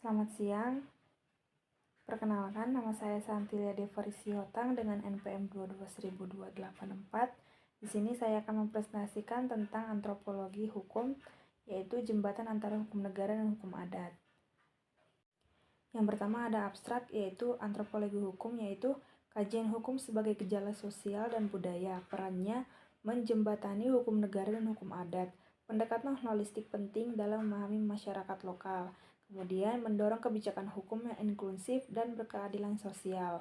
Selamat siang, perkenalkan nama saya Santilia Devarisiotang dengan NPM 22.284. Di sini saya akan mempresentasikan tentang antropologi hukum, yaitu jembatan antara hukum negara dan hukum adat. Yang pertama ada abstrak, yaitu antropologi hukum, yaitu kajian hukum sebagai gejala sosial dan budaya. Perannya menjembatani hukum negara dan hukum adat. Pendekatan holistik penting dalam memahami masyarakat lokal. Kemudian mendorong kebijakan hukum yang inklusif dan berkeadilan sosial.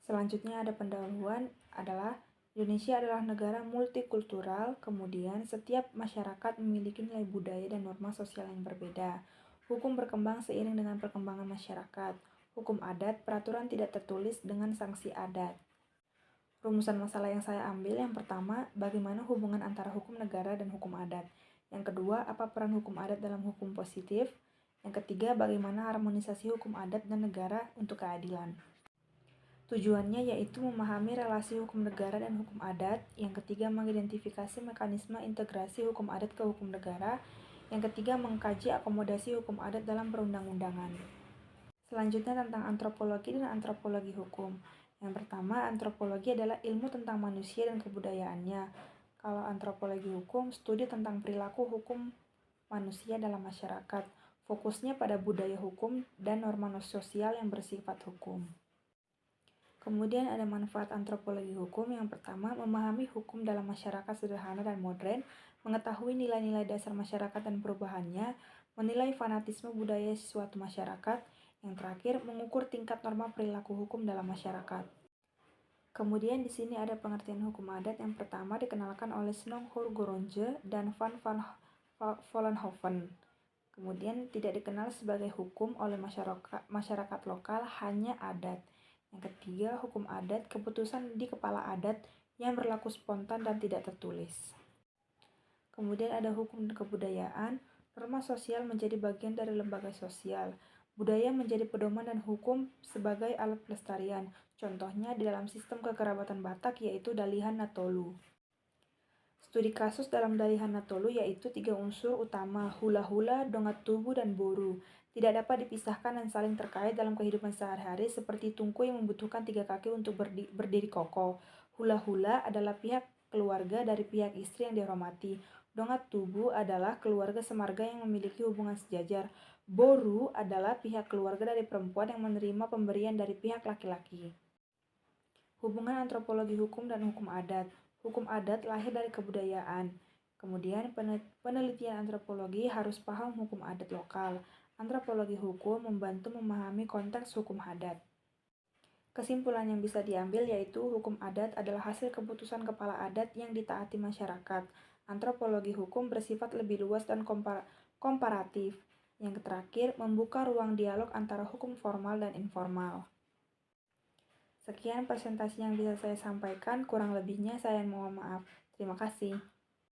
Selanjutnya ada pendahuluan adalah Indonesia adalah negara multikultural, kemudian setiap masyarakat memiliki nilai budaya dan norma sosial yang berbeda. Hukum berkembang seiring dengan perkembangan masyarakat. Hukum adat, peraturan tidak tertulis dengan sanksi adat. Rumusan masalah yang saya ambil, yang pertama, bagaimana hubungan antara hukum negara dan hukum adat. Yang kedua, apa peran hukum adat dalam hukum positif. Yang ketiga, bagaimana harmonisasi hukum adat dan negara untuk keadilan. Tujuannya yaitu memahami relasi hukum negara dan hukum adat. Yang ketiga, mengidentifikasi mekanisme integrasi hukum adat ke hukum negara. Yang ketiga, mengkaji akomodasi hukum adat dalam perundang-undangan. Selanjutnya tentang antropologi dan antropologi hukum. Yang pertama, antropologi adalah ilmu tentang manusia dan kebudayaannya. Kalau antropologi hukum, studi tentang perilaku hukum manusia dalam masyarakat. Fokusnya pada budaya hukum dan norma sosial yang bersifat hukum. Kemudian ada manfaat antropologi hukum. Yang pertama, memahami hukum dalam masyarakat sederhana dan modern, mengetahui nilai-nilai dasar masyarakat dan perubahannya, menilai fanatisme budaya suatu masyarakat. Yang terakhir, mengukur tingkat norma perilaku hukum dalam masyarakat. Kemudian di sini ada pengertian hukum adat. Yang pertama dikenalkan oleh Snonghur Goronje dan Van Vollenhoven. Kemudian tidak dikenal sebagai hukum oleh masyarakat lokal, hanya adat. Yang ketiga, hukum adat, keputusan di kepala adat yang berlaku spontan dan tidak tertulis. Kemudian ada hukum dan kebudayaan, norma sosial menjadi bagian dari lembaga sosial. Budaya menjadi pedoman dan hukum sebagai alat pelestarian. Contohnya di dalam sistem kekerabatan Batak yaitu Dalihan Natolu. Studi kasus dalam Dalihan Natolu yaitu 3 unsur utama, hula-hula, dongat tubuh, dan boru. Tidak dapat dipisahkan dan saling terkait dalam kehidupan sehari-hari seperti tungku yang membutuhkan 3 kaki untuk berdiri kokoh. Hula-hula adalah pihak keluarga dari pihak istri yang dihormati. Dongat tubuh adalah keluarga semarga yang memiliki hubungan sejajar. Boru adalah pihak keluarga dari perempuan yang menerima pemberian dari pihak laki-laki. Hubungan antropologi hukum dan hukum adat. Hukum adat lahir dari kebudayaan. Kemudian penelitian antropologi harus paham hukum adat lokal. Antropologi hukum membantu memahami konteks hukum adat. Kesimpulan yang bisa diambil yaitu hukum adat adalah hasil keputusan kepala adat yang ditaati masyarakat. Antropologi hukum bersifat lebih luas dan komparatif. Yang terakhir, membuka ruang dialog antara hukum formal dan informal. Sekian presentasi yang bisa saya sampaikan, kurang lebihnya saya mohon maaf. Terima kasih.